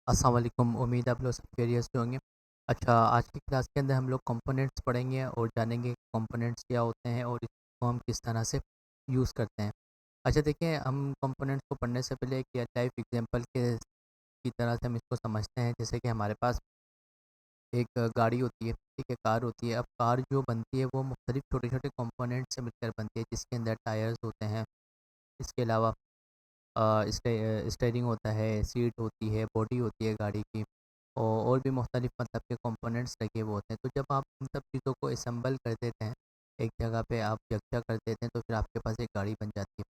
अस्सलाम वालेकुम। उम्मीद है आप लोग सब खैरियत से होंगे। अच्छा, आज की क्लास के अंदर हम लोग कंपोनेंट्स पढ़ेंगे और जानेंगे कंपोनेंट्स क्या होते हैं और इसको हम किस तरह से यूज़ करते हैं। अच्छा देखिए, हम कंपोनेंट्स को पढ़ने से पहले एक लाइव एग्जांपल के की तरह से हम इसको समझते हैं। जैसे कि हमारे पास एक गाड़ी होती है, ठीक है, कार होती है। अब कार जो बनती है वो मुख्तलिफ छोटे-छोटे कंपोनेंट्स से मिलकर बनती है, जिसके अंदर टायर्स होते हैं। इसके अलावा स्टीयरिंग होता है, सीट होती है, बॉडी होती है गाड़ी की, और भी मुख्तलिफ मतलब के कंपोनेंट्स लगे हुए होते हैं। तो जब आप इन सब चीज़ों को असेंबल कर देते हैं, एक जगह पे आप यकजा कर देते हैं, तो फिर आपके पास एक गाड़ी बन जाती है।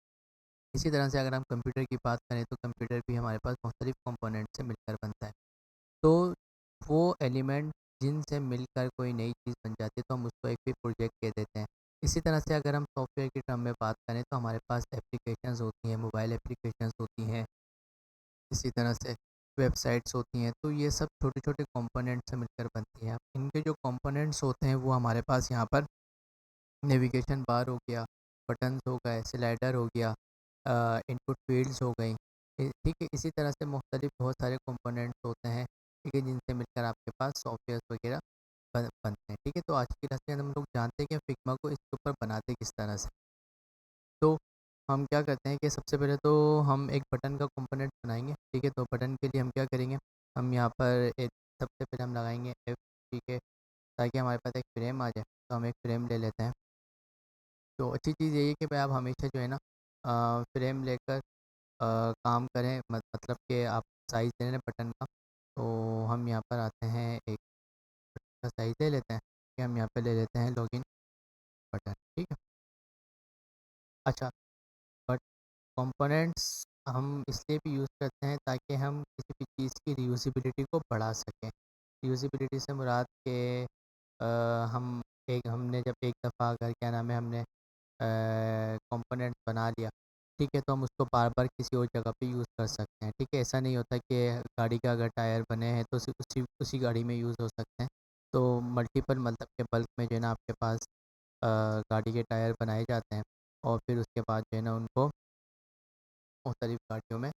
इसी तरह से अगर हम कंप्यूटर की बात करें, तो कंप्यूटर भी हमारे पास मुख्तलिफ कंपोनेंट से मिलकर बनता है। तो वो एलिमेंट जिनसे मिलकर कोई नई चीज़ बन जाती है, तो हम उसको एक भी प्रोजेक्ट कह देते हैं। इसी तरह से अगर हम सॉफ्टवेयर की टर्म में बात करें, तो हमारे पास एप्लीकेशंस होती हैं, मोबाइल एप्लीकेशंस होती हैं, इसी तरह से वेबसाइट्स होती हैं। तो ये सब छोटे-छोटे कंपोनेंट से मिलकर बनती हैं। इनके जो कंपोनेंट्स होते हैं वो हमारे पास यहाँ पर नेविगेशन बार हो गया, बटन्स हो गए, स्लाइडर हो गया, इनपुट फील्ड्स हो गई। ठीक है, इसी तरह से मुख्तलिफ बहुत सारे कंपोनेंट्स होते हैं, ठीक है, जिनसे मिलकर आपके पास सॉफ्टवेयर वगैरह बनते हैं। ठीक है, तो आज की क्लास के अंदर हम लोग जानते हैं कि फिग्मा को इसके ऊपर बनाते किस तरह से। तो हम क्या करते हैं कि सबसे पहले तो हम एक बटन का कंपोनेंट बनाएँगे, ठीक है? तो बटन के लिए हम क्या करेंगे, हम यहाँ पर एक सबसे पहले हम लगाएँगे F, ठीक है? ताकि हमारे पास एक फ्रेम आ जाए, तो हम एक फ्रेम ले लेते हैं। तो अच्छी चीज़ यही है कि भाई आप हमेशा जो है ना फ्रेम लेकर काम करें, मतलब कि आप साइज़ ले लें बटन का। तो हम यहाँ पर आते हैं, एक का साइज़ ले लेते हैं, कि हम यहाँ पे ले लेते हैं लॉगिन बटन, ठीक है? अच्छा, बट कंपोनेंट्स हम इसलिए भी यूज़ करते हैं ताकि हम किसी भी चीज़ की रीयूज़िबिलिटी को बढ़ा सकें। रीयूज़िबिलिटी से मुराद के अ, हम एक हमने जब एक दफ़ा अगर क्या नाम है हमने कंपोनेंट बना लिया, ठीक है, तो हम उसको बार-बार किसी और जगह पे यूज़ कर सकते हैं, ठीक है। ऐसा नहीं होता कि गाड़ी का अगर टायर बने हैं तो सिर्फ़ उसी उसी गाड़ी में यूज़ हो सकते हैं। तो मल्टीपल मतलब के बल्क में जो है ना आपके पास गाड़ी के टायर बनाए जाते हैं, और फिर उसके बाद जो है ना उनको मुख्तलिफ़ गाड़ियों में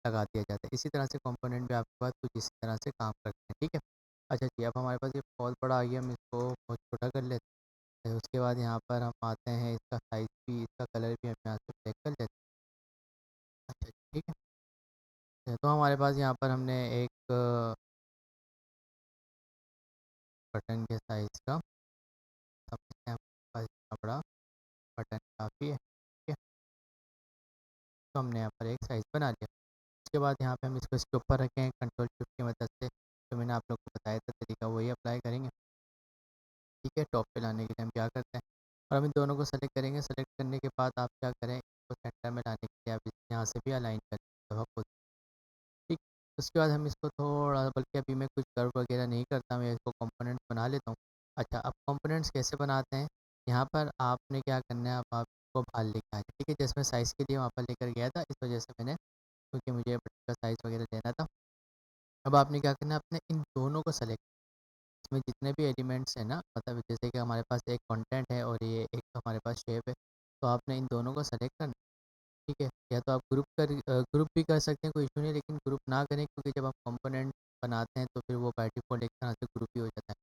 लगा दिया जाता है। इसी तरह से कंपोनेंट भी आपके पास कुछ इसी तरह से काम करते हैं, ठीक है। अच्छा जी, अब हमारे पास ये बहुत बड़ा आ गया, हम इसको बहुत छोटा कर लेते हैं। उसके बाद यहाँ पर हम आते हैं, इसका साइज़ भी, इसका कलर भी हम यहाँ से सेलेक्ट कर लेते हैं। अच्छा जी, ठीक है। तो हमारे पास यहाँ पर हमने एक बटन के साइज़ का समझते हैं, हमारे पास इतना बड़ा बटन काफ़ी है, ठीक है। तो हमने यहाँ पर एक साइज़ बना लिया। उसके बाद यहाँ पे हम इसको इसके ऊपर रखें, कंट्रोल शिफ्ट की मदद से, जो मैंने आप लोग को बताया था तरीका, वही अप्लाई करेंगे। ठीक है, टॉप पे लाने के लिए हम क्या करते हैं, और हम इन दोनों को सेलेक्ट करेंगे। सेलेक्ट करने के बाद आप क्या करें, इसको सेंटर में लाने के लिए आप यहाँ से भी अलाइन करें खुद। ठीक, उसके बाद हम इसको थोड़ा, बल्कि अभी मैं कुछ कर्व वगैरह नहीं करता, मैं इसको कंपोनेंट्स बना लेता हूँ। अच्छा, अब कंपोनेंट्स कैसे बनाते हैं, यहाँ पर आपने क्या करना है, अब आप इसको बाहर लेके आ जाए, ठीक है। जैसे मैं साइज़ के लिए वहाँ पर लेकर गया था, इस वजह से मैंने, क्योंकि मुझे बटन का साइज़ वगैरह लेना था। अब आपने क्या करना है, अपने इन दोनों को सेलेक्ट, इसमें जितने भी एलिमेंट्स हैं ना, मतलब जैसे कि हमारे पास एक कंटेंट है और ये एक हमारे पास शेप है, तो आपने इन दोनों को सेलेक्ट करना है, ठीक है। या तो आप ग्रुप भी कर सकते हैं, कोई इशू नहीं, लेकिन ग्रुप ना करें, क्योंकि जब आप कंपोनेंट बनाते हैं तो फिर वो बाय डिफ़ॉल्ट एक तरह से ग्रुप ही हो जाता है।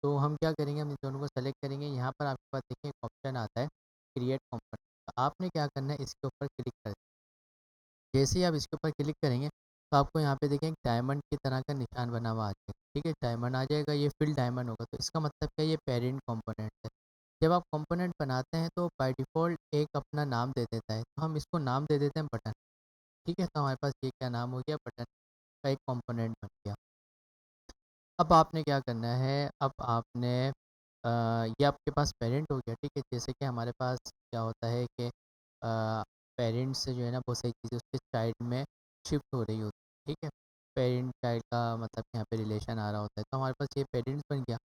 तो हम क्या करेंगे, हम इन दोनों को सेलेक्ट करेंगे। यहाँ पर आपके पास देखिए एक ऑप्शन आता है, क्रिएट कंपोनेंट। तो आपने क्या करना है, इसके ऊपर क्लिक कर, जैसे ही आप इसके ऊपर क्लिक करेंगे, तो आपको यहाँ पे देखिए एक डायमंड की तरह का निशान बना हुआ आ जाएगा, ठीक है, डायमंड आ जाएगा, ये फिल डायमंड होगा। तो इसका मतलब क्या है, ये पेरेंट कंपोनेंट है। जब आप कंपोनेंट बनाते हैं तो बाय डिफ़ॉल्ट एक अपना नाम दे देता है, तो हम इसको नाम दे देते हैं बटन, ठीक है। तो हमारे पास ये क्या नाम हो गया, बटन का एक कंपोनेंट बन गया। अब आपने क्या करना है, अब आपने ये आपके पास पेरेंट हो गया, ठीक है। जैसे कि हमारे पास क्या होता है कि पेरेंट्स से जो है ना बहुत सारी चीज़ें उसके चाइल्ड में शिफ्ट हो रही होती है, ठीक है। पेरेंट चाइल्ड का मतलब यहाँ पे रिलेशन आ रहा होता है, तो हमारे पास ये पेरेंट्स बन गया।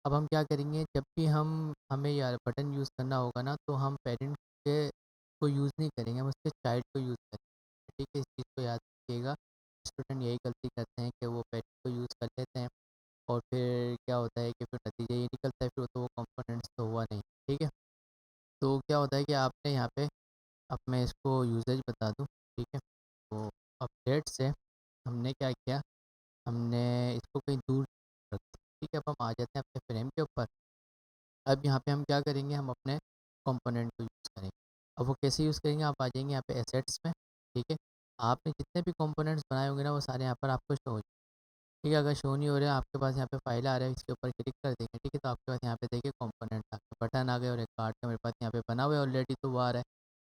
अब हम क्या करेंगे, जब भी हमें यार बटन यूज़ करना होगा ना, तो हम पेरेंट्स के को यूज़ नहीं करेंगे, हम उसके चाइल्ड को यूज़ करेंगे, ठीक है। इस चीज़ को याद रखिएगा। स्टूडेंट यही गलती करते हैं कि वो पेरेंट को यूज़ कर लेते हैं, और फिर क्या होता है कि फिर नतीजा ये निकलता है, फिर तो वो कंपोनेंट्स तो हुआ नहीं, ठीक है। तो क्या होता है कि आपने यहाँ पे, अब मैं इसको यूसेज बता दूँ, ठीक है। तो अपडेट से हमने क्या किया, हमने इसको कहीं दूर रख दिया। ठीक है, अब हम आ जाते हैं अपने फ्रेम के ऊपर। अब यहाँ पे हम क्या करेंगे, हम अपने कंपोनेंट को यूज़ करेंगे। अब वो कैसे यूज़ करेंगे, आप आ जाएंगे यहाँ पे एसेट्स में। ठीक है, आपने जितने भी कंपोनेंट्स बनाए होंगे ना वो सारे यहाँ पर आपको शो हो जाएंगे। ठीक है, अगर शो नहीं हो रहे आपके पास यहाँ पे फाइल आ रहा है, इसके ऊपर क्लिक कर देंगे। ठीक है, तो आपके पास यहाँ पे देखिए कंपोनेंट आ गए, बटन आ गए और एक कार्ड का मेरे पास यहाँ पे बना हुआ है ऑलरेडी, तो वो आ रहा है।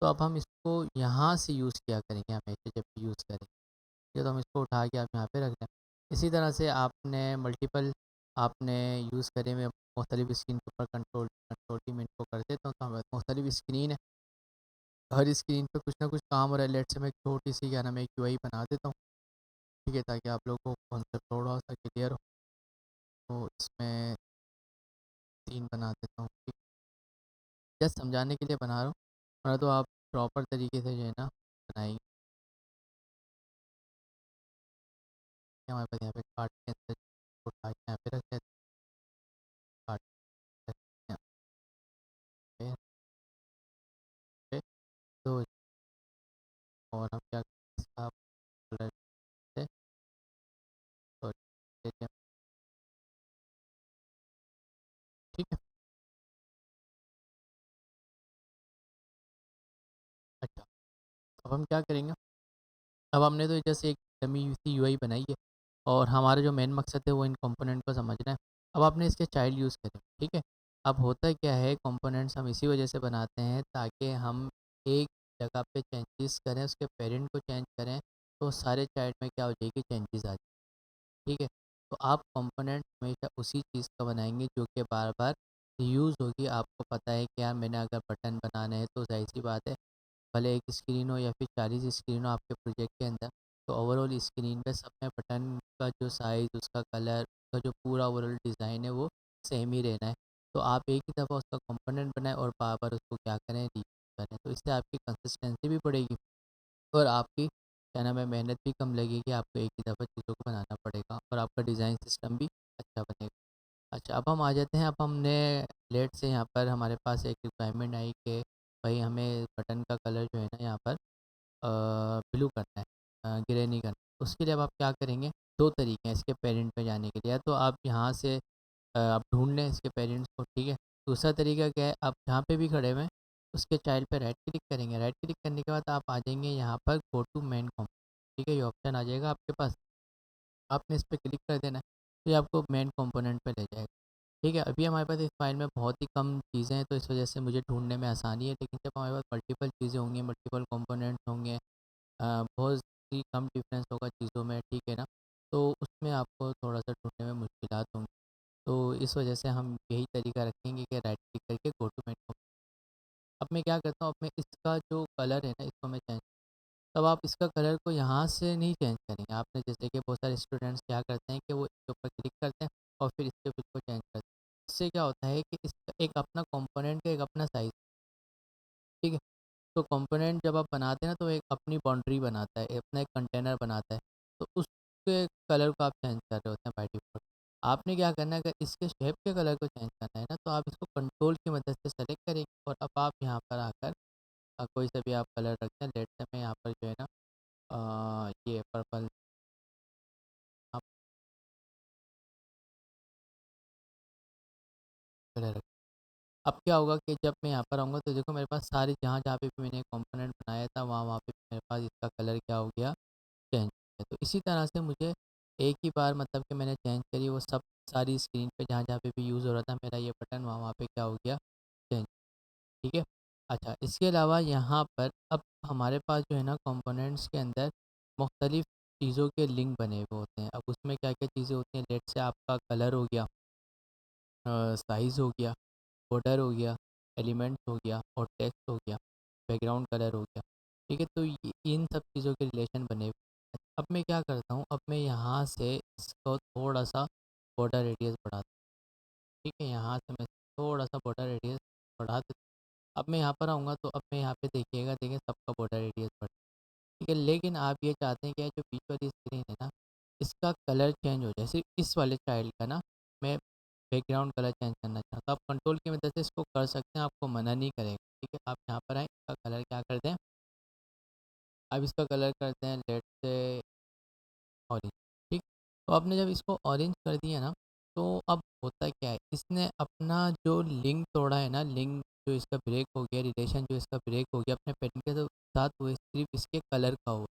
तो अब हम इसको यहाँ से यूज़ किया करेंगे हमेशा जब भी यूज़ करेंगे। ठीक है, तो हम इसको उठा के आप यहाँ पे रख दें। इसी तरह से आपने मल्टीपल आपने यूज़ करे हुए मुख्तलिफ स्क्रीन के ऊपर कंट्रोल टीम इनको कर देता हूँ, तो हमें मुख्तलिफ स्क्रीन है, हर स्क्रीन पे कुछ ना कुछ काम हो रहा है। लेट से मैं एक छोटी सी क्या नाम है यूआई बना देता हूँ। ठीक है, ताकि आप लोगों को कॉन्सेप्ट थोड़ा सा क्लियर हो। तो इसमें 3 बना देता हूँ। ठीक, जस्ट समझाने के लिए बना रहा हूँ, वरना तो आप प्रॉपर तरीके से जो है ना बनाएंगे। हमारे पास यहाँ पे कार्ड के अंदर उठा के यहाँ पे रख देते हैं, कार्ड यहाँ पे तो और हम क्या करें, इसका कलर से सॉरी देते हैं। ठीक है, अच्छा, अब हम क्या करेंगे, अब हमने तो जैसे एक डमी सी यूआई बनाई है और हमारा जो मेन मकसद है वो इन कंपोनेंट को समझना है। अब आपने इसके चाइल्ड यूज़ करें। ठीक है, अब होता क्या है, कंपोनेंट्स हम इसी वजह से बनाते हैं ताकि हम एक जगह पे चेंजेस करें, उसके पेरेंट को चेंज करें, तो सारे चाइल्ड में क्या हो जाएगी, चेंजेस आ जाए। ठीक है, तो आप कंपोनेंट हमेशा उसी चीज़ का बनाएंगे जो कि बार बार यूज़ होगी। आपको पता है कि यार मैंने अगर बटन बनाने हैं तो जाहिर सी बात है, भले एक स्क्रीन हो या फिर 40 स्क्रीन हो आपके प्रोजेक्ट के अंदर, तो ओवरऑल स्क्रीन पे सब में बटन का जो साइज़, उसका कलर, उसका जो पूरा ओवरऑल डिज़ाइन है वो सेम ही रहना है। तो आप एक ही दफ़ा उसका कंपोनेंट बनाएं और बार बार उसको क्या करें, रीयूज़ करें, तो इससे आपकी कंसिस्टेंसी भी बढ़ेगी और आपकी क्या नाम है मेहनत भी कम लगेगी। आपको एक ही दफ़ा चीज़ों को बनाना पड़ेगा और आपका डिज़ाइन सिस्टम भी अच्छा बनेगा। अच्छा, अब हम आ जाते हैं, अब हमने लेट से यहाँ पर हमारे पास एक रिक्वायरमेंट आई कि भाई हमें बटन का कलर जो है ना यहाँ पर ब्लू करना है, ग्रे नहीं करना। उसके लिए अब आप क्या करेंगे, 2 तरीके हैं इसके पेरेंट पे जाने के लिए। या तो आप यहाँ से आप ढूंढ लें इसके पेरेंट्स को। ठीक है, दूसरा तरीका क्या है, आप जहाँ पे भी खड़े हुए हैं उसके चाइल्ड पे राइट क्लिक करेंगे। राइट क्लिक करने के बाद आप आ जाएंगे यहाँ पर गो टू मेन कॉम्पोनेंट। ठीक है, ये ऑप्शन आ जाएगा आपके पास, आपने इस पर क्लिक कर देना है, तो ये आपको मेन कंपोनेंट पे ले जाएगा। ठीक है, अभी हमारे पास इस फाइल में बहुत ही कम चीज़ें हैं, तो इस वजह से मुझे ढूंढने में आसानी है। लेकिन जब हमारे पास मल्टीपल चीज़ें होंगी, मल्टीपल कंपोनेंट्स होंगे, बहुत ही कम डिफरेंस होगा चीज़ों में, ठीक है ना, तो उसमें आपको थोड़ा सा ढूंढने में मुश्किलात होंगी। तो इस वजह से हम यही तरीका रखेंगे कि राइट क्लिक करके गो टू मेन। अब मैं क्या करता हूँ, अब मैं इसका जो कलर है ना इसको मैं चेंज, तब आप इसका कलर को यहाँ से नहीं चेंज करेंगे। आपने जैसे कि बहुत सारे स्टूडेंट्स क्या करते हैं कि वो इसके ऊपर क्लिक करते हैं और फिर इसके फिर को चेंज करते हैं। इससे क्या होता है कि इसका एक अपना कंपोनेंट का एक अपना साइज़, ठीक है, तो कंपोनेंट जब आप बनाते हैं ना तो एक अपनी बाउंड्री बनाता है, अपना एक कंटेनर बनाता है, तो उसके कलर को आप चेंज कर रहे होते हैं बाय डिफ़ॉल्ट। आपने क्या करना है, अगर इसके शेप के कलर को चेंज करना है ना तो आप इसको कंट्रोल की मदद से सेलेक्ट करेंगे और अब आप यहाँ पर आकर कोई सा भी आप कलर रखते हैं। लेट से मैं यहाँ पर जो है ना ये पर्पल आप कलर। अब क्या होगा कि जब मैं यहाँ पर आऊँगा तो देखो मेरे पास सारे जहाँ-जहाँ पे भी मैंने कंपोनेंट बनाया था वहाँ-वहाँ पे मेरे पास इसका कलर क्या हो गया, चेंज हो गया। तो इसी तरह से मुझे एक ही बार मतलब कि मैंने चेंज करी वो सब सारी स्क्रीन पे जहाँ-जहाँ पे भी यूज़ हो रहा था मेरा ये बटन वहाँ-वहाँ पे क्या हो गया, चेंज। ठीक है? अच्छा, इसके अलावा यहाँ पर अब हमारे पास जो है ना कंपोनेंट्स के अंदर मुख्तलिफ़ चीज़ों के लिंक बने हुए होते हैं। अब उसमें क्या-क्या चीज़ें होती हैं, लेट्स से आपका कलर हो गया, साइज़ हो गया, बॉर्डर हो गया, एलिमेंट्स हो गया और टेक्स्ट हो गया, बैकग्राउंड कलर हो गया। ठीक है, तो इन सब चीज़ों के रिलेशन बने हुए हैं। अब मैं क्या करता हूँ, अब मैं यहाँ से इसको थोड़ा सा बॉर्डर रेडियस बढ़ाता हूँ। ठीक है, यहाँ से मैं थोड़ा सा बॉर्डर रेडियस बढ़ा देता हूँ। अब मैं यहाँ पर आऊँगा तो अब मैं यहाँ पे देखिएगा, देखिए सबका बॉर्डर रेडियस बढ़, ठीक है, लेकिन आप ये चाहते हैं कि जो बीच वाली स्क्रीन है ना इसका कलर चेंज हो जाए, सिर्फ इस वाले चाइल्ड का ना, मैं बैकग्राउंड कलर चेंज करना चाहता हूँ। आप कंट्रोल की मदद से इसको कर सकते हैं, आपको मना नहीं करेगा। ठीक है, आप यहाँ पर आएँ, इसका कलर क्या कर दें, अब इसका कलर करते हैं लेट से ऑरेंज। ठीक, तो आपने जब इसको ऑरेंज कर दिया ना, तो अब होता क्या है, इसने अपना जो लिंक तोड़ा है ना, लिंक जो इसका ब्रेक हो गया, रिलेशन जो इसका ब्रेक हो गया अपने पेन के साथ, वो सिर्फ इसके कलर का हुआ।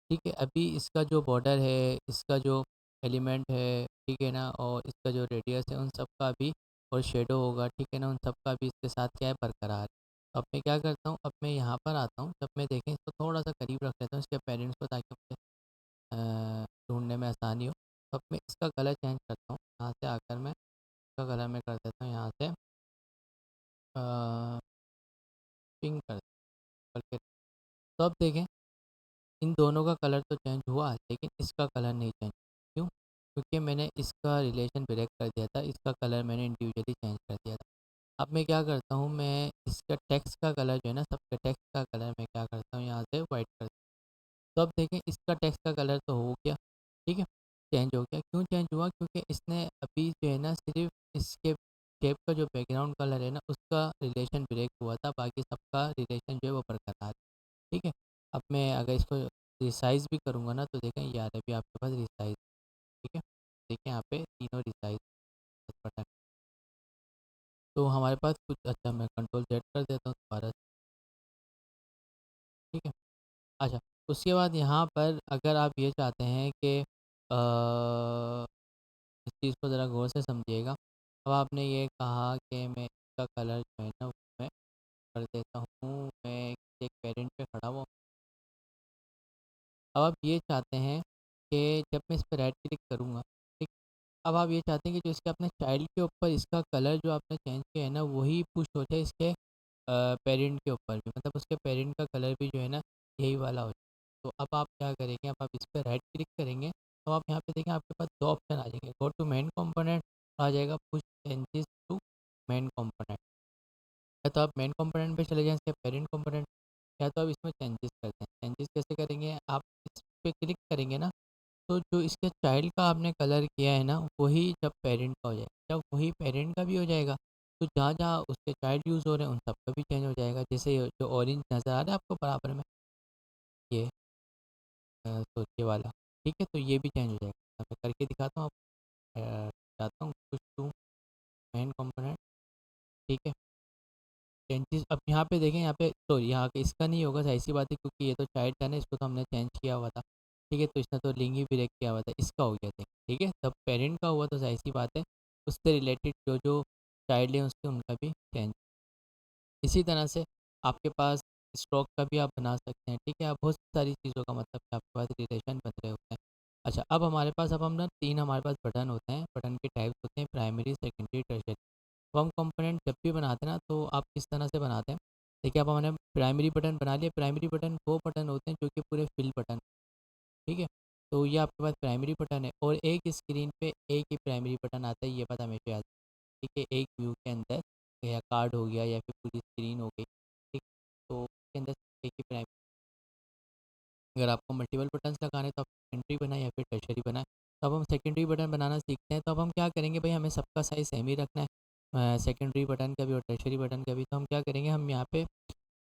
ठीक है, अभी इसका जो बॉर्डर है, इसका जो एलिमेंट है, ठीक है ना, और इसका जो रेडियस है, उन सब का भी, और शेडो होगा, ठीक है ना, उन सब का भी इसके साथ क्या है, बरकरार है। तो अब मैं क्या करता हूँ, अब मैं यहाँ पर आता हूँ, जब मैं देखें इसको थोड़ा सा करीब रख लेता हूँ इसके पेरेंट्स को, ताकि मुझे ढूँढने में आसानी हो। तो अब मैं इसका कलर चेंज करता हूँ, यहाँ से आकर मैं इसका कलर मैं कर देता हूँ यहाँ से पिंक कर करके। तो अब देखें, इन दोनों का कलर तो चेंज हुआ, लेकिन इसका कलर नहीं चेंज। क्यों? क्योंकि मैंने इसका रिलेशन ब्रेक कर दिया था, इसका कलर मैंने इंडिविजुअली चेंज कर दिया था। अब मैं क्या करता हूँ, मैं इसका टेक्स्ट का कलर जो है ना, सबके टेक्स्ट का कलर मैं क्या करता हूँ, यहाँ से वाइट कर। तो अब देखें, इसका टेक्स्ट का कलर तो हो गया, ठीक है, चेंज हो गया। क्यों चेंज हुआ? क्योंकि इसने अभी जो है ना, सिर्फ इसके टेप का जो बैकग्राउंड कलर है ना, उसका रिलेशन ब्रेक हुआ था, बाकी सबका रिलेशन जो है वो बरकरार है। ठीक है, अब मैं अगर इसको रिसाइज़ भी करूँगा ना, तो देखें ये आ रहा है अभी आपके पास रिसाइज़। ठीक है, देखिए यहाँ पे तीनों रिसाइज़ बटन। तो हमारे पास कुछ, अच्छा मैं कंट्रोल जेड कर देता हूँ दोबारा से। ठीक है, अच्छा, उसके बाद यहाँ पर अगर आप ये चाहते हैं कि इस चीज़ को ज़रा गौर से समझिएगा। अब आपने ये कहा कि मैं इसका कलर जो है ना, वो मैं कर देता हूँ, मैं एक पेरेंट पे खड़ा हुआ हूँ। अब आप ये चाहते हैं कि जब मैं इस पे राइट क्लिक करूँगा, ठीक, अब आप ये चाहते हैं कि जो इसके अपने चाइल्ड के ऊपर इसका कलर जो आपने चेंज किया है ना, वही पुश हो जाए इसके पेरेंट के ऊपर भी, मतलब उसके पेरेंट का कलर भी जो है ना, यही वाला हो जाए। तो अब आप क्या करेंगे, अब आप इस पे राइट क्लिक करेंगे, तो आप यहाँ पे देखें आपके पास दो ऑप्शन आ जाएंगे, गो टू मेन कंपोनेंट, आ जाएगा push changes to main component. या तो आप मेन कंपोनेंट पे चले जाएं इसके पेरेंट कंपोनेंट, या तो आप इसमें चेंजेस करते हैं। चेंजेस कैसे करेंगे, आप इस पे क्लिक करेंगे ना, तो जो इसके चाइल्ड का आपने कलर किया है ना, वही जब पेरेंट का हो जाएगा, जब वही पेरेंट का भी हो जाएगा, तो जहाँ जहाँ उसके चाइल्ड यूज़ हो रहे हैं उन सब का भी चेंज हो जाएगा। जैसे जो ऑरेंज नज़र आ रहा है आपको बराबर में, ये तो ये वाला, ठीक है, तो ये भी चेंज हो जाएगा। मैं करके दिखाता हूँ, आप चाहता हूँ कुछ टू मेन कंपोनेंट, ठीक है, चेंजेस। अब यहाँ पे देखें, यहाँ पे तो यहाँ पे इसका नहीं होगा, सही सी बात है, क्योंकि ये तो चाइल्ड था ना, इसको तो हमने चेंज किया हुआ था। ठीक है, तो इसने तो लिंग ही ब्रेक किया हुआ था, इसका हो गया था। ठीक है, तब पेरेंट का हुआ तो सही सी बात है, उससे रिलेटेड जो जो चाइल्ड है उसके उनका भी चेंज। इसी तरह से आपके पास स्टॉक का भी आप बना सकते हैं। ठीक है, आप बहुत सारी चीज़ों का मतलब कि आपके पास रिलेशन बन रहे होते हैं। अच्छा, अब हमारे पास, अब हम ना तीन हमारे पास बटन होते हैं, बटन के टाइप्स होते हैं, प्राइमरी, सेकेंडरी, टर्शियरी। तो हम कंपोनेंट जब भी बनाते हैं ना, तो आप किस तरह से बनाते हैं, देखिए, अब हमने प्राइमरी बटन बना लिया। प्राइमरी बटन वो बटन होते हैं जो कि पूरे फिल बटन, ठीक है, तो ये आपके पास प्राइमरी बटन है, और एक स्क्रीन पे एक ही प्राइमरी बटन आता है, ये बात हमेशा याद। ठीक है, एक व्यू के अंदर, या कार्ड हो गया या फिर पूरी स्क्रीन हो गई, ठीक, तो उसके अंदर एक ही प्राइमरी। अगर आपको मल्टीपल बटन्स लगाने तो आप सेकेंडरी बनाए या फिर टर्शरी बनाए। तो अब हम सेकेंडरी बटन बनाना सीखते हैं, तो अब हम क्या करेंगे भाई, हमें सबका साइज सेम ही रखना है, सेकेंडरी बटन का भी और टर्शरी बटन का भी। तो हम क्या करेंगे, हम यहाँ पे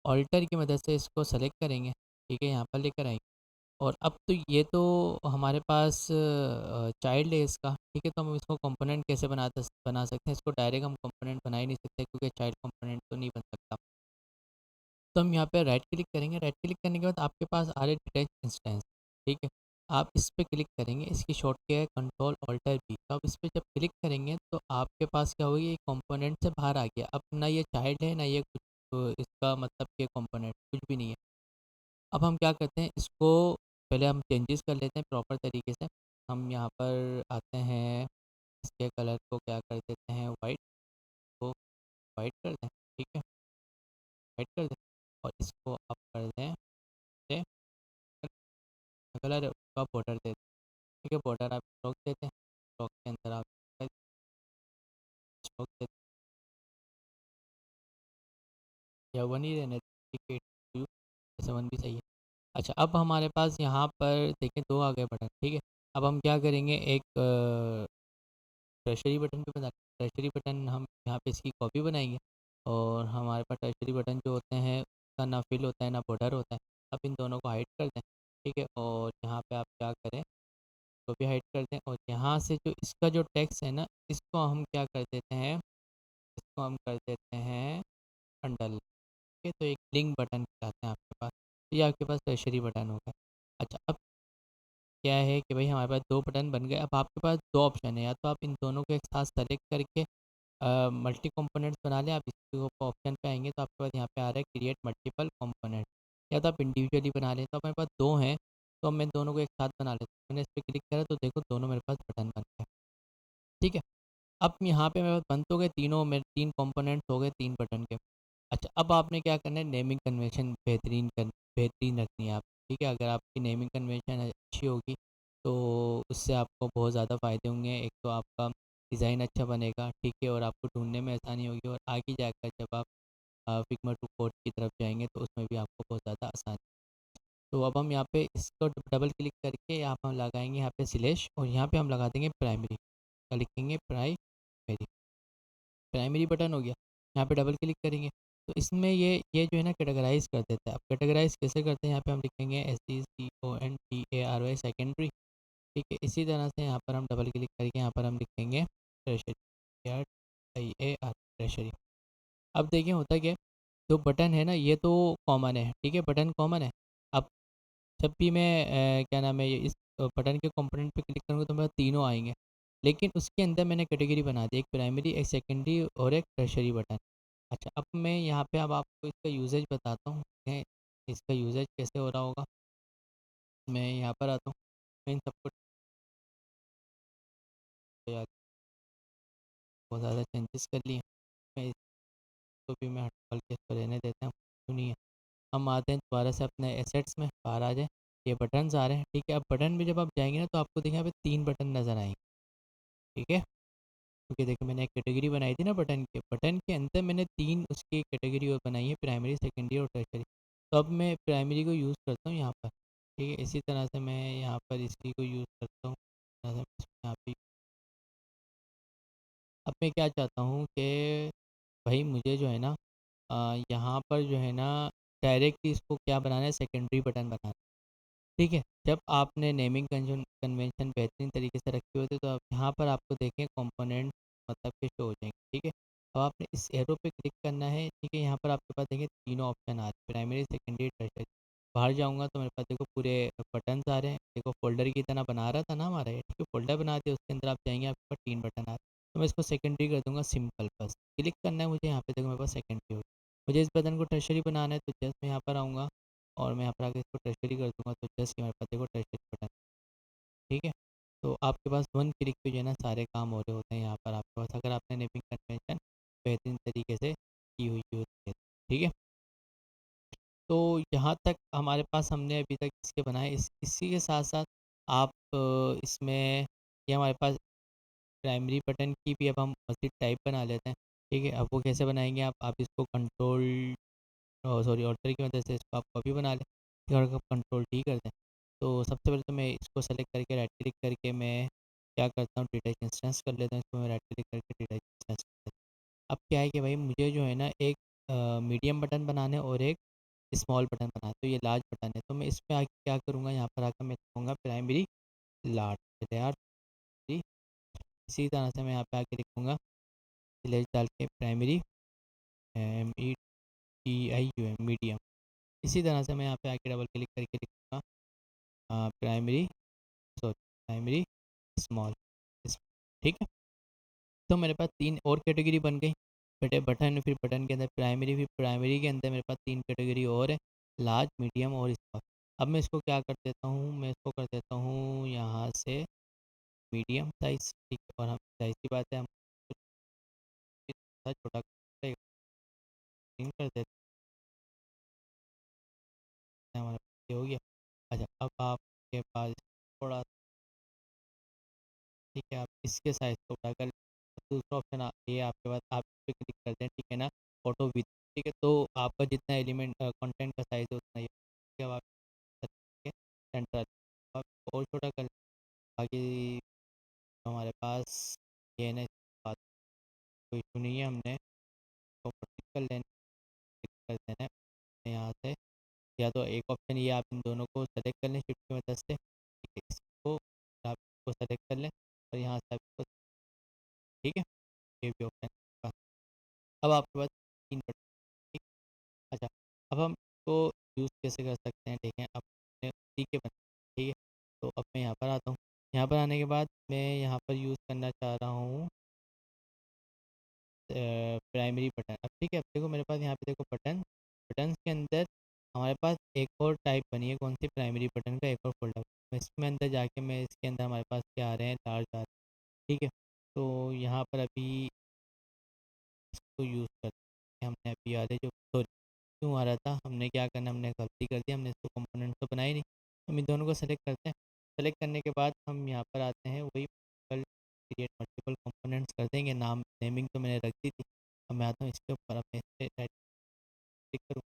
ऑल्टर की मदद से इसको सेलेक्ट करेंगे, ठीक है, यहाँ पर लेकर आएंगे। और अब तो ये तो हमारे पास चाइल्ड है इसका, ठीक है, तो हम इसको कंपोनेंट कैसे बना सकते हैं, इसको डायरेक्ट हम कंपोनेंट बना ही नहीं सकते, क्योंकि चाइल्ड कंपोनेंट तो नहीं बन सकता। तो हम यहाँ पे राइट क्लिक करेंगे, राइट क्लिक करने के बाद आपके पास आ रहे डिटेच इंस्टेंस, ठीक है, आप इस पर क्लिक करेंगे, इसकी शॉर्ट की है कंट्रोल ऑल्टर बी। तो आप इस पर जब क्लिक करेंगे तो आपके पास क्या होगी, ये कंपोनेंट से बाहर आ गया, अब ना ये चाइल्ड है ना ये कुछ, तो इसका मतलब ये कंपोनेंट कुछ भी नहीं है। अब हम क्या करते हैं, इसको पहले हम चेंजेस कर लेते हैं प्रॉपर तरीके से। हम यहाँ पर आते हैं, इसके कलर को क्या कर देते हैं, वाइट, को वाइट कर दें, ठीक है, वाइट कर दें, और इसको आप कर दें से कलर का बॉर्डर दे दें। ठीक है, बॉर्डर आप स्ट्रोक देते हैं, स्ट्रोक के अंदर आप स्ट्रोक देते हैं, या वन ही रहने दें, ठीक है, ऐसे वन भी सही है। अच्छा, अब हमारे पास यहाँ पर देखें दो आ गए बटन, ठीक है, अब हम क्या करेंगे, एक टर्शरी बटन पे बना, टर्शरी बटन हम यहाँ पे इसकी कॉपी बनाएंगे, और हमारे पास टर्शरी बटन जो होते हैं उसका ना फिल होता है ना बॉर्डर होता है। अब इन दोनों को हाइड कर दें, ठीक है, और यहाँ पे आप क्या करें, इसको भी हाइड कर दें और यहाँ से जो इसका जो टेक्स्ट है ना, इसको हम क्या कर देते हैं, इसको हम कर देते हैं अंडरलाइन। ठीक है, तो एक लिंक बटन कहते हैं आपके पास, तो ये आपके पास टर्शरी बटन होगा। अच्छा, अब क्या है कि भाई हमारे पास दो बटन बन गए। अब आपके पास दो ऑप्शन है, या तो आप इन दोनों को एक साथ सेलेक्ट करके मल्टी कंपोनेंट्स बना लें। आप इसके ऑप्शन पे आएंगे तो आपके पास यहाँ पे आ रहा है क्रिएट मल्टीपल कंपोनेंट, या तो आप इंडिविजुअली बना लें। तो अब मेरे पास दो हैं, तो अब मैं दोनों को एक साथ बना लेता हूँ। मैंने इस पर क्लिक करा तो देखो दोनों मेरे पास बटन बन गए। ठीक है, अब यहाँ पे मेरे पास बन तो गए तीनों, मेरे तीन कंपोनेंट्स हो गए तीन बटन के। अच्छा, अब आपने क्या करना है, नेमिंग कन्वेंशन बेहतरीन रखनी है आप। ठीक है, अगर आपकी नेमिंग कन्वेंशन अच्छी होगी तो उससे आपको बहुत ज़्यादा फ़ायदे होंगे। एक तो आपका डिज़ाइन अच्छा बनेगा, ठीक है, और आपको ढूंढने में आसानी होगी, और आगे जाकर जब आप फिग्मा टू कोड की तरफ जाएंगे तो उसमें भी आपको बहुत ज़्यादा आसानी। तो अब हम यहाँ पे इसको डबल क्लिक करके यहाँ पर हम लगाएंगे यहाँ पे स्लैश, और यहाँ पे हम लगा देंगे प्राइमरी, क्या लिखेंगे, प्राइमरी। प्राइमरी बटन हो गया, यहाँ पे डबल क्लिक करेंगे तो इसमें ये जो है ना कैटेगराइज कर देता है। अब कैटेगराइज कैसे करते हैं, यहाँ पे हम लिखेंगे SECONTARY सेकेंडरी। ठीक है, इसी तरह से यहाँ पर हम डबल क्लिक करके यहाँ पर हम लिखेंगे ट्रेशरी, ट्रेशरी। अब देखिए होता क्या है, जो बटन है ना ये तो कॉमन है, ठीक है, बटन कॉमन है। अब जब भी मैं क्या नाम है, ये इस बटन के कंपोनेंट पे क्लिक करूँगा तो मेरे तीनों आएंगे, लेकिन उसके अंदर मैंने कैटेगरी बना दी, एक प्राइमरी, एक सेकेंडरी और एक टर्शरी बटन। अच्छा, अब मैं यहाँ पे अब आपको इसका यूजेज बताता हूँ, इसका यूजेज कैसे हो रहा होगा। मैं यहाँ पर आता हूँ, मैं इन सबको यार बहुत ज़्यादा चेंजेस कर लिए, मैं इसको भी मैं हटा के इसको रहने देता हूँ, सुनिए। हम आते हैं दोबारा से अपने एसेट्स में, बाहर आ जाए, ये बटन्स आ रहे हैं। ठीक है, अब बटन में जब आप जाएंगे ना तो आपको देखिए यहाँ पे तीन बटन नज़र आएंगे। ठीक है, क्योंकि देखिए मैंने एक कैटेगरी बनाई थी ना बटन के अंदर मैंने तीन उसकी कैटेगरी और बनाई है, प्राइमरी, सेकेंडरी और टर्शरी। तो अब मैं प्राइमरी को यूज़ करता हूँ यहाँ पर। ठीक है, इसी तरह से मैं यहाँ पर इसी को यूज़ करता हूँ, यहाँ पे। अब मैं क्या चाहता हूँ कि भाई मुझे जो है ना यहाँ पर जो है ना डायरेक्टली इसको क्या बनाना है, सेकेंडरी बटन बनाना है। ठीक है, जब आपने नेमिंग कन्वेंशन बेहतरीन तरीके से रखी होती है तो आप यहाँ पर आपको देखें कंपोनेंट मतलब के शो हो जाएंगे। ठीक है, अब आपने इस एरो पे क्लिक करना है। ठीक है, यहाँ पर आपके पास देखिए तीनों ऑप्शन आ रहे हैं, प्राइमरी, सेकेंडरी, टर्शरी। बाहर जाऊँगा तो मेरे पास देखो पूरे बटन्स आ रहे हैं, देखो फोल्डर की तरह बना रहा था ना हमारा ये। ठीक है, फोल्डर बना दिया, उसके अंदर आप जाएंगे, आपके पास तीन बटन आ रहे हैं। तो मैं इसको सेकेंडरी कर दूंगा, सिंपल, बस क्लिक करना है मुझे। यहाँ पे देखो मेरे पास सेकेंडरी हो गई। मुझे इस बटन को टर्शरी बनाना है तो जस्ट मैं यहाँ पर आऊँगा और मैं यहाँ पर आके इसको टर्शरी कर दूंगा, तो जस्ट मेरे पास देखो टर्शरी बटन। ठीक है, तो आपके पास वन क्लिक पे जो है ना सारे काम हो रहे होते हैं यहाँ पर आपके पास, अगर आपने नेमिंग कन्वेंशन बेहतरीन तरीके से की हुई होती है। ठीक है, तो यहाँ तक हमारे पास हमने अभी तक इसके बनाए। इसी के साथ साथ आप इसमें ये हमारे पास प्राइमरी बटन की भी अब हम मज़ीद टाइप बना लेते हैं। ठीक है, अब वो कैसे बनाएंगे, आप इसको कंट्रोल सॉरी ऑल्टर की मदद से इसको आप कॉपी बना लें, फिर अगर कंट्रोल डी कर दें तो सबसे पहले तो मैं इसको सेलेक्ट करके राइट क्लिक करके मैं क्या करता हूँ, डिटैच इंस्टेंस कर लेता हूँ। इसको मैं राइट क्लिक करके डिटैच इंस्टेंस कर लेता हूँ। अब क्या है कि भाई मुझे जो है ना एक मीडियम बटन बनाना है और एक स्मॉल बटन बनाना है, तो ये लार्ज बटन है। तो मैं इसमें आके क्या करूँगा, यहाँ पर आकर मैं लिखूँगा प्राइमरी लार्ज, लार्ज। इसी तरह से मैं यहाँ पे आके लिखूँगा स्लैश डाल के प्राइमरी MEDI मीडियम। इसी तरह से मैं यहाँ पे आके डबल क्लिक करके लिखूँगा प्राइमरी, सॉरी प्राइमरी स्मॉल। ठीक है, तो मेरे पास तीन और कैटेगरी बन गई, बटे बटन, फिर बटन के अंदर प्राइमरी, फिर प्राइमरी के अंदर मेरे पास तीन कैटेगरी और है, लार्ज, मीडियम और स्मॉल। अब मैं इसको क्या कर देता हूँ, मैं इसको कर देता हूँ यहाँ से मीडियम साइज। ठीक है, और हम साइज की बात है, हम छोटा कर देते हैं, हमारा ये हो गया। अच्छा, अब आपके पास थोड़ा, ठीक है, आप इसके साइज़ को बड़ा कर, दूसरा ऑप्शन ये आपके पास, आप इस पे क्लिक करते हैं। ठीक है ना, ऑटो विथ। ठीक है, तो आपका जितना एलिमेंट कंटेंट का साइज़ है उतना ही। ठीक है, अब आप सेंटर आप और छोटा कर, बाकी हमारे पास ये है ना, बात कोई इशू नहीं है, हमने तो क्लिक कर लेना, क्लिक कर देना है यहाँ से। या तो एक ऑप्शन ये, आप इन दोनों को सेलेक्ट कर लें शिफ्ट की मदद से। ठीक है, इसको आप को सेलेक्ट कर लें और यहाँ से आप इसको, ठीक है, ये भी ऑप्शन है। अब आपके पास 3 बटन, ठीक। अच्छा, अब हम इसको यूज़ कैसे कर सकते हैं, ठीक है, अब उसी के बन, ठीक है। तो अब मैं यहाँ पर आता हूँ, यहाँ पर आने के बाद मैं यहाँ पर यूज़ करना चाह रहा हूँ प्राइमरी बटन। अब ठीक है, अब देखो मेरे पास यहाँ पे देखो बटन्स के अंदर हमारे पास एक और टाइप बनी है, कौन सी, प्राइमरी बटन का एक और फोल्डर। मैं इसमें अंदर जाके मैं इसके अंदर हमारे पास क्या आ रहे हैं, लार्ज आ रहे हैं, ठीक है। तो यहाँ पर अभी इसको यूज़ करते हैं, हमने अभी आ रहे जो, सॉरी क्यों आ रहा था, हमने क्या करना, हमने गलती कर दी, हमने इसको कंपोनेंट तो बनाए नहीं। हम इन दोनों को सेलेक्ट करते हैं, सेलेक्ट करने के बाद हम यहाँ पर आते हैं, वही क्रिएट मल्टीपल कंपोनेंट्स कर देंगे, नेमिंग तो मैंने रख दी थी। अब मैं आता हूँ इसके ऊपर, अब मैं इस पे राइट क्लिक करूँ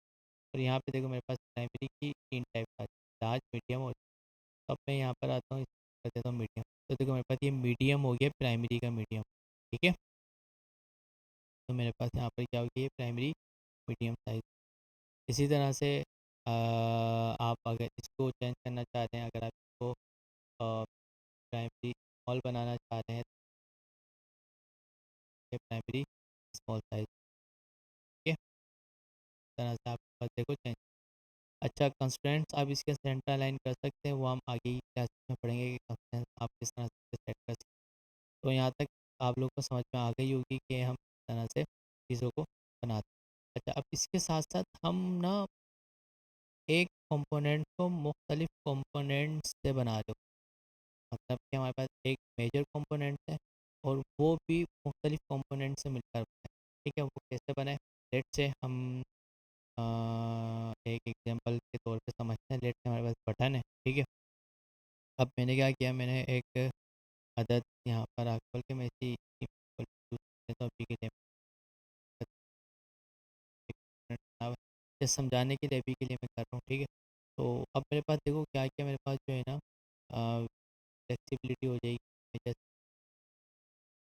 और यहाँ पे देखो मेरे पास प्राइमरी की 3 टाइप आ, लार्ज, मीडियम और, अब मैं यहाँ पर आता हूँ, कर देता हूँ मीडियम। तो देखो मेरे पास ये मीडियम हो गया, प्राइमरी का मीडियम, ठीक है। तो मेरे पास यहाँ पर क्या हो गया, प्राइमरी मीडियम साइज। इसी तरह से आप अगर इसको चेंज करना चाहते हैं, अगर आप इसको प्राइमरी स्मॉल बनाना चाह रहे हैं, तो प्राइमरी स्मॉल साइज, ठीक है। इस तरह से आप बस देखो चेंज। अच्छा, कंस्ट्रेंट्स आप इसके सेंटर अलाइन कर सकते हैं, वो हम आगे ही क्लास में पढ़ेंगे कि कंस्ट्रेंट्स आप किस तरह से सेट कर सकते हैं। तो यहाँ तक आप लोग को समझ में आ गई होगी कि हम किस तरह से चीज़ों को बनाते हैं। अच्छा, अब इसके साथ साथ हम ना एक कंपोनेंट को मुख्तलिफ कंपोनेंट्स से बना रहे हो, मतलब कि हमारे पास एक मेजर कंपोनेंट है और वो भी मुख्तलिफ कंपोनेंट से मिलकर बना है, ठीक है। वो कैसे बनाए, लेट से हम एक एग्जांपल के तौर पे समझते हैं। लेट से हमारे पास बटन है, ठीक है। अब मैंने क्या किया, मैंने एक अदद यहाँ पर आकर के मैं इसी यूज़ करता हूँ, अभी के लिए जैसे समझाने के लिए अभी के लिए मैं कर रहा हूँ, ठीक है। तो अब मेरे पास देखो क्या क्या, मेरे पास जो है ना फ्लेक्सिबिलिटी हो जाएगी। मैं जैसे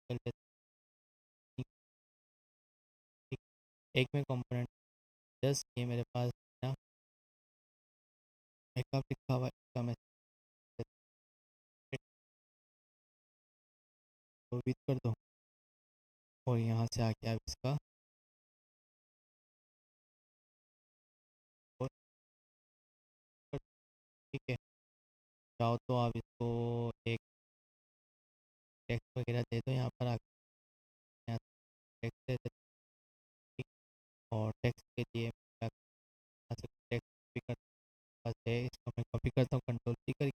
कर लेता हूँ, ठीक, एक में कंपोनेंट, जस्ट ये मेरे पास ना मेकअप लिखा हुआ है, इसका मैं विथ कर दूँ और यहाँ से आके आप इसका और ठीक है, चाहो तो आप इसको एक टेक्स्ट वगैरह दे दो, यहाँ पर आके यहाँ टेक्स्ट दे दो, ठीक। और टेक्स्ट के लिए टेक्स्ट भी कर पास है, इसको मैं कॉपी करता हूँ कंट्रोल सी करके,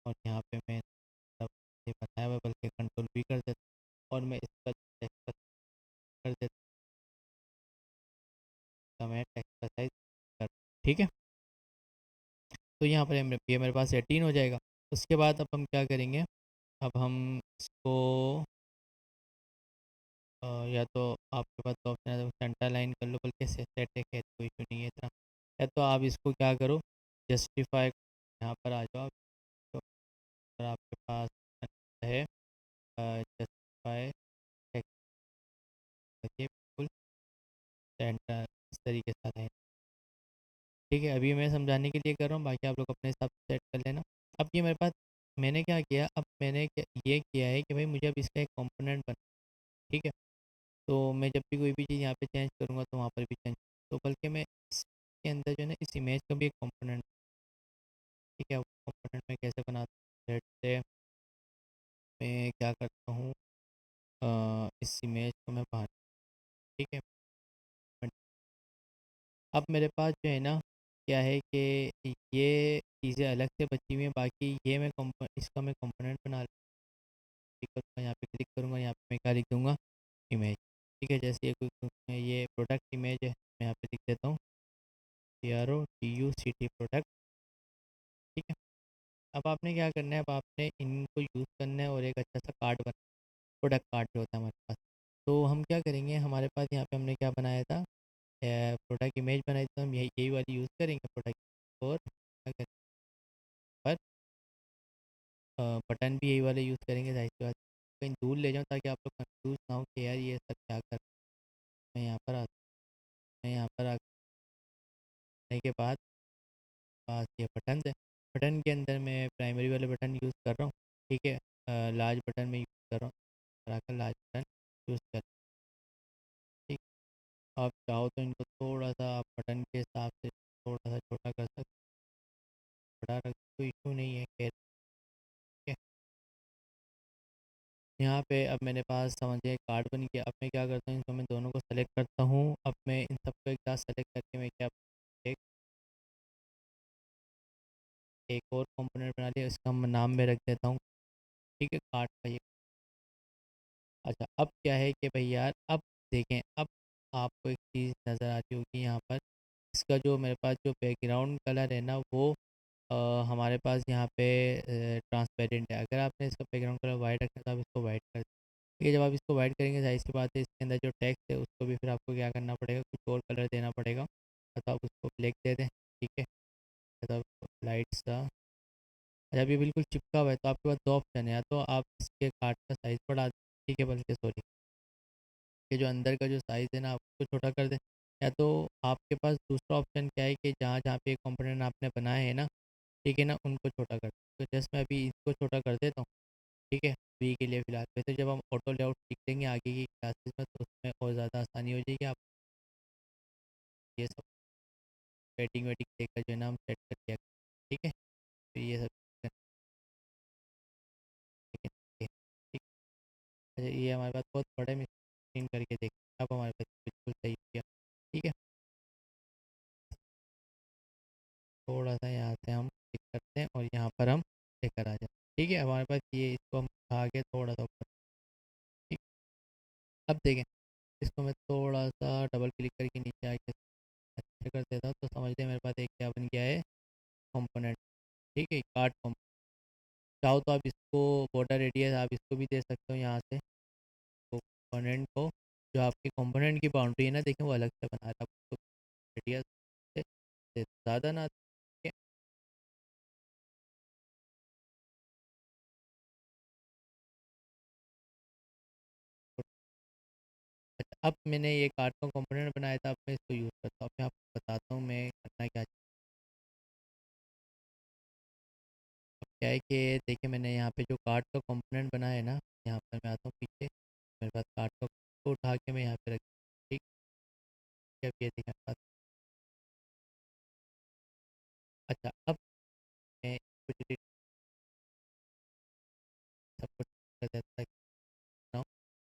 और यहाँ पे मैं मतलब ये बनाया हुआ है, बल्कि कंट्रोल भी कर देता हूँ और मैं इसका टेक्स्ट कर देता हूँ, मैं टेक्स्ट का साइज कर, ठीक है। तो यहाँ पर ये मेरे पास 18 हो जाएगा। उसके बाद अब हम क्या करेंगे, अब हम इसको या तो आपके पास तो ऑप्शन है, तो सेंटर लाइन कर लो, बल्कि सेट है, कोई इशू नहीं है इतना। या तो आप इसको क्या करो, जस्टिफाई, यहाँ पर आ जाओ आप। तो अगर आपके पास है जस्टिफाई टेक्स्ट, देखिए बिल्कुल सेंटर इस तरीके से आता है, ठीक है। अभी मैं समझाने के लिए कर रहा हूँ, बाकी आप लोग अपने हिसाब से सेट कर लेना। अब ये मेरे पास, मैंने क्या किया, अब मैंने ये किया है कि भाई मुझे अब इसका एक कंपोनेंट बना, ठीक है। तो मैं जब भी कोई भी चीज़ यहाँ पे चेंज करूँगा तो वहाँ पर भी चेंज, तो बल्कि मैं इसके अंदर जो है ना इस इमेज का भी एक कंपोनेंट, ठीक है। वो कंपोनेंट मैं कैसे बनाता हूँ, लेट्स से मैं क्या करता हूँ, इस इमेज को मैं बाहर, ठीक है। अब मेरे पास जो है ना क्या है कि ये चीज़ें अलग से बची हुई हैं, बाकी ये मैं इसका मैं कंपोनेंट बना करूँगा, यहाँ पे क्लिक करूँगा, यहाँ पे मैं क्या लिख दूँगा, इमेज, ठीक है। जैसे ये प्रोडक्ट इमेज है, मैं यहाँ पे लिख देता हूँ PRODUCT प्रोडक्ट, ठीक है। अब आपने क्या करना है, अब आपने इनको यूज़ करना है और एक अच्छा सा कार्ड बना, प्रोडक्ट कार्ड जो होता है हमारे पास। तो हम क्या करेंगे, हमारे पास यहाँ पे हमने क्या बनाया था, प्रोडक्ट इमेज बनाई, तो हम यही वाली यूज़ करेंगे प्रोडक्ट, और क्या करेंगे पर बटन भी यही वाले यूज़ करेंगे, जाहिर सी बात। कहीं दूर ले जाऊँ ताकि आप लोग कंफ्यूज ना हो कि यार ये सब क्या कर, मैं यहाँ पर मैं यहाँ पर आने के बाद पास ये बटन है, बटन के अंदर मैं प्राइमरी वाले बटन यूज़ कर रहा हूँ, ठीक है। लार्ज बटन में यूज़ कर रहा हूँ, बढ़ाकर लार्ज बटन यूज़ कर। ठीक, आप चाहो तो इनको थोड़ा सा आप बटन के हिसाब से थोड़ा सा छोटा कर सकते, बड़ा रख कोई इशू नहीं है। खैर ठीक है, यहाँ पे अब मेरे पास समझिए कार्ड बन गया। अब मैं क्या करता हूँ, इनको मैं दोनों को सेलेक्ट करता हूँ। अब मैं इन सबको एक साथ सेलेक्ट करके मैं क्या, एक एक और कंपोनेंट बना लिया, इसका मैं नाम में रख देता हूँ। ठीक है, कार्ड का ये। अच्छा, अब क्या है कि भाई यार, अब देखें, अब आपको एक चीज़ नज़र आती होगी यहाँ पर। इसका जो मेरे पास जो बैकग्राउंड कलर है ना, वो अ, हमारे पास यहाँ पे ट्रांसपेरेंट है। अगर आपने इसका बैकग्राउंड कलर वाइट रखा है तो आप इसको वाइट कर ठीक है। जब आप इसको वाइट करेंगे, जाहिर सी बात है, इसके अंदर जो टेक्स्ट है उसको भी फिर आपको क्या करना पड़ेगा, कुछ और कलर देना पड़ेगा। तो आप उसको ब्लैक दे दें। ठीक है, मतलब लाइट सा। जब ये बिल्कुल चिपका हुआ है तो आपके पास दो ऑप्शन है, या तो आप इसके कार्ड का साइज़ बढ़ा दें, ठीक है, बल्कि सॉरी, ये जो अंदर का जो साइज़ है ना, आप उसको छोटा कर दें। या तो आपके पास दूसरा ऑप्शन क्या है कि जहाँ जहाँ पे कंपोनेंट आपने बनाए हैं ना, ठीक है ना, उनको छोटा कर दें। तो जैसे मैं अभी इसको छोटा कर देता हूँ। ठीक है, वी के लिए फ़िलहाल। वैसे जब हम ऑटो लेआउट सीख लेंगे आगे की क्लासेस में, तो उसमें और ज़्यादा आसानी हो जाएगी। आप ये सब सेटिंग वेटिंग देकर जो है ना, हम सेट कर दिया करें। ठीक है, तो ये सब करेंगे। ठीक। अच्छा, ये हमारे पास बहुत बड़ा मिक्सिंग करके देखिए, अब हमारे पास बिल्कुल सही हो गया। ठीक है, थोड़ा सा यहाँ से हम क्लिक करते हैं और यहाँ पर हम लेकर आ जाते हैं। ठीक है, हमारे पास ये, इसको हम उठा के थोड़ा सा ऊपर। ठीक, अब देखें, इसको मैं थोड़ा सा डबल क्लिक करके नीचे आके अच्छा कर देता हूँ, तो समझ लें मेरे पास एक क्या बन गया है, कंपोनेंट। ठीक है, कार्ड कंपोनेंट। चाहो तो आप इसको बॉर्डर रेडियस आप इसको भी दे सकते हो यहाँ से। तो कंपोनेंट को, जो आपकी कंपोनेंट की बाउंड्री है ना, देखें वो अलग से बना रहा है आपको रेडियस से ज़्यादा ना। ठीक है, अच्छा, अब मैंने ये कार्ड का कंपोनेंट बनाया था, अब मैं इसको यूज़ करता हूँ। अब मैं आपको बताता हूँ मैं करना क्या। अब क्या है कि देखिए, मैंने यहाँ पे जो कार्ड का कंपोनेंट बनाया है ना, यहाँ पर मैं आता हूँ पीछे, मेरे पास कार्ड का को उठा के मैं यहाँ पे रख। ठीक है, अब ये देखिए मेरे पास। अच्छा, अब मैं कुछ डिलीट सब कुछ कर देता हूँ।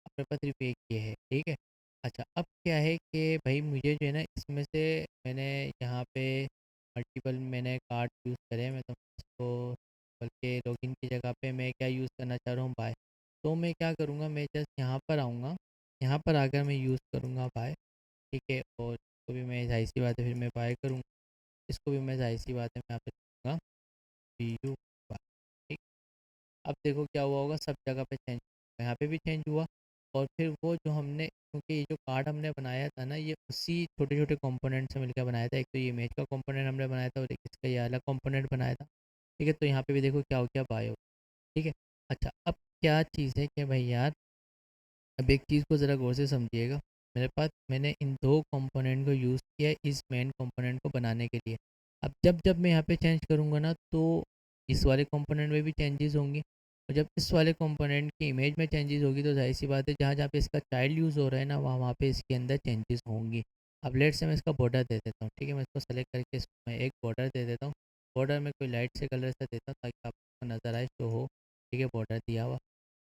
अब मेरे पास सिर्फ एक ये है। ठीक है, अच्छा, अब क्या है कि भाई मुझे जो है ना, इसमें से मैंने यहाँ पे मल्टीपल मैंने कार्ड यूज़ करे। मैं तो इसको बल्कि लॉगिन की जगह पे मैं क्या यूज़ करना चाह रहा हूँ, बाय। तो मैं क्या करूँगा, मैं जस्ट यहाँ पर आऊँगा, यहाँ पर आकर मैं यूज़ करूँगा बाय। ठीक है, और इसको भी मैं, जाहिर सी बात है, फिर मैं बाय करूँगा। इसको भी मैं, जाहिर सी बात है, मैं यहाँ पे लिखूँगा वी यू बाय। ठीक, अब देखो क्या हुआ होगा, सब जगह पे चेंज, यहाँ पे भी चेंज हुआ। और फिर वो जो हमने, क्योंकि ये जो कार्ड हमने बनाया था ना, ये उसी छोटे छोटे कंपोनेंट से मिलकर बनाया था। एक तो ये इमेज का कंपोनेंट हमने बनाया था, और एक इसका ये अलग कंपोनेंट बनाया था। ठीक है, तो यहाँ पे भी देखो क्या हो गया, बायो। ठीक है, अच्छा, अब क्या चीज़ है कि भाई यार, अब एक चीज़ को ज़रा गौर से समझिएगा। मेरे पास, मैंने इन दो कंपोनेंट को यूज़ किया है इस मेन कंपोनेंट को बनाने के लिए। अब जब जब मैं यहाँ पे चेंज करूँगा ना, तो इस वाले कंपोनेंट में भी चेंजेस होंगी, और जब इस वाले कंपोनेंट की इमेज में चेंजेस होगी, तो जाहिर सी बात है, जहाँ जहाँ पे इसका चाइल्ड यूज़ हो रहा है ना, वहाँ वहाँ पे इसके अंदर चेंजेस होंगी। अब लेट से मैं इसका बॉर्डर दे देता हूँ। ठीक है, मैं इसको सेलेक्ट करके इसको मैं एक बॉर्डर दे देता हूँ। बॉर्डर में कोई लाइट से कलर से देता हूँ, ताकि आपको नज़र आए, शो हो। ठीक है, बॉर्डर दिया हुआ।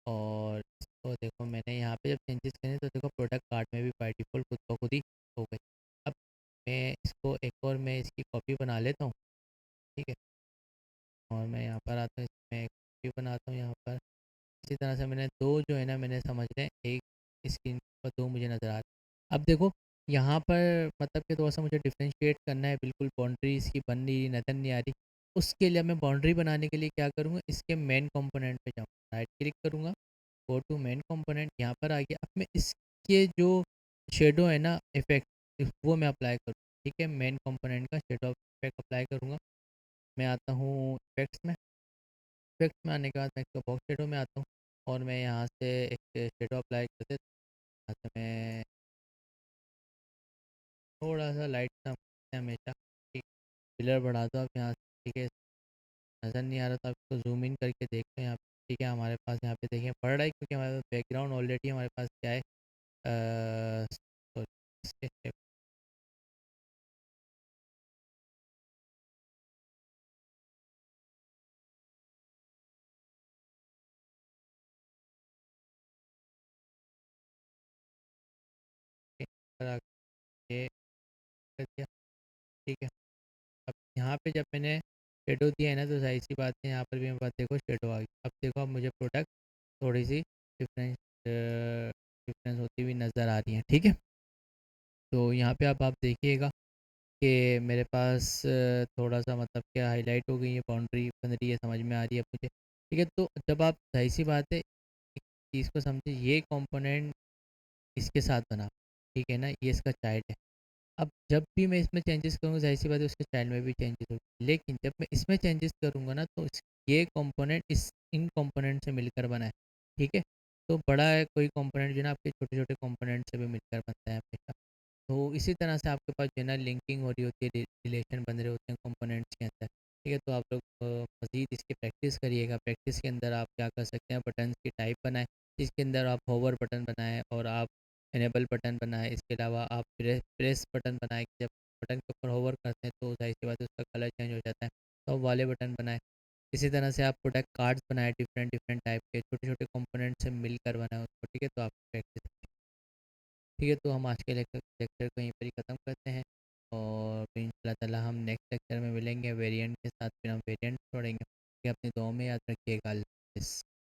और इसको देखो, मैंने यहाँ पे जब चेंजेस करे, तो देखो प्रोडक्ट कार्ड में भी बाय डिफ़ॉल्ट खुद ब खुद ही हो गई। अब मैं इसको एक और, मैं इसकी कॉपी बना लेता हूँ। ठीक है, और मैं यहाँ पर आता हूँ, इसमें एक कॉपी बनाता हूँ यहाँ पर। इसी तरह से मैंने दो जो है ना, मैंने समझ लें एक स्क्रीन पर दो मुझे नज़र आ रहे हैं। अब देखो, यहाँ पर मतलब कि थोड़ा सा मुझे डिफ्रेंशिएट करना है, बिल्कुल बाउंड्री इसकी बन नहीं, नज़र नहीं आ रही। उसके लिए मैं बाउंड्री बनाने के लिए क्या करूँगा, इसके मेन कंपोनेंट पे जाऊँगा, राइट क्लिक करूँगा, गो टू मेन कंपोनेंट, यहाँ पर आ गया। अब मैं इसके जो शेडो है ना, इफेक्ट, वो मैं अप्लाई करूँ। ठीक है, मेन कंपोनेंट का शेडो इफेक्ट अप्लाई करूँगा। मैं आता हूँ इफेक्ट्स में। इफेक्ट्स में आने के बाद मैं इसको बॉक्स शेडो में आता हूँ, और मैं यहाँ से एक शेडो अप्लाई कर देता हूँ। यहाँ से मैं थोड़ा सा लाइट सा हमेशा, ठीक, पिलर बढ़ा दो आप यहाँ से। ठीक है, नज़र नहीं आ रहा तो आप इसको जूम इन करके देख लो यहाँ पे। ठीक है, हमारे पास यहाँ पे देखिए पढ़ रहा है क्योंकि हमारे पास बैकग्राउंड ऑलरेडी हमारे पास क्या है, सॉरी, ये कर दिया। ठीक है, अब यहाँ पे जब मैंने शेडो दिया है ना, तो जाहिर सी बात है यहाँ पर भी मेरे पास देखो शेडो आ गई। अब देखो, अब मुझे प्रोडक्ट थोड़ी सी डिफरेंस होती हुई नज़र आ रही है। ठीक है, तो यहाँ पे अब आप देखिएगा कि मेरे पास थोड़ा सा मतलब क्या हाईलाइट हो गई है, बाउंड्री बन रही है, समझ में आ रही है मुझे। ठीक है, तो जब आप जाहिर सी बात है एक चीज़ को समझे, ये कंपोनेंट इसके साथ बना, ठीक है ना, ये इसका चाइल्ड है। अब जब भी मैं इसमें चेंजेस करूँगा, ज़ाहिर सी बात है उसके चाइल्ड में भी चेंजेस होगी, लेकिन जब मैं इसमें चेंजेस करूँगा ना, तो ये कंपोनेंट इन कंपोनेंट से मिलकर बना है। ठीक है, तो बड़ा है कोई कंपोनेंट जो है ना, आपके छोटे छोटे कंपोनेंट से भी मिलकर बनता है हमेशा। तो इसी तरह से आपके पास जो है ना लिंकिंग हो रही होती है, रिलेशन बन रहे होते हैं कंपोनेंट्स के अंदर। ठीक है, तो आप लोग मज़ीद इसकी प्रैक्टिस करिएगा। प्रैक्टिस के अंदर आप क्या कर सकते हैं, बटन्स की टाइप बनाएं, जिसके अंदर आप होवर बटन बनाएं और आप इनेबल बटन बनाएं। इसके अलावा आप प्रेस बटन बनाएं, जब बटन के ऊपर होवर करते हैं तो जाहिर सी बात है उसका कलर चेंज हो जाता है, तो आप वाले बटन बनाएं। इसी तरह से आप प्रोडक्ट कार्ड्स बनाएं, डिफरेंट डिफरेंट टाइप के छोटे छोटे कंपोनेंट से मिलकर बनाएं उसको। ठीक है, तो आप प्रैक्टिस। ठीक है, तो हम आज के लेक्चर को यहीं पर ही ख़त्म करते हैं, और फिर इंशाल्लाह ताला हम नेक्स्ट लेक्चर में मिलेंगे वेरिएंट के साथ, फिर हम वेरिएंट छोड़ेंगे। कि अपनी दुआ में याद रखिएगा। अल्लाह हाफ़िज़।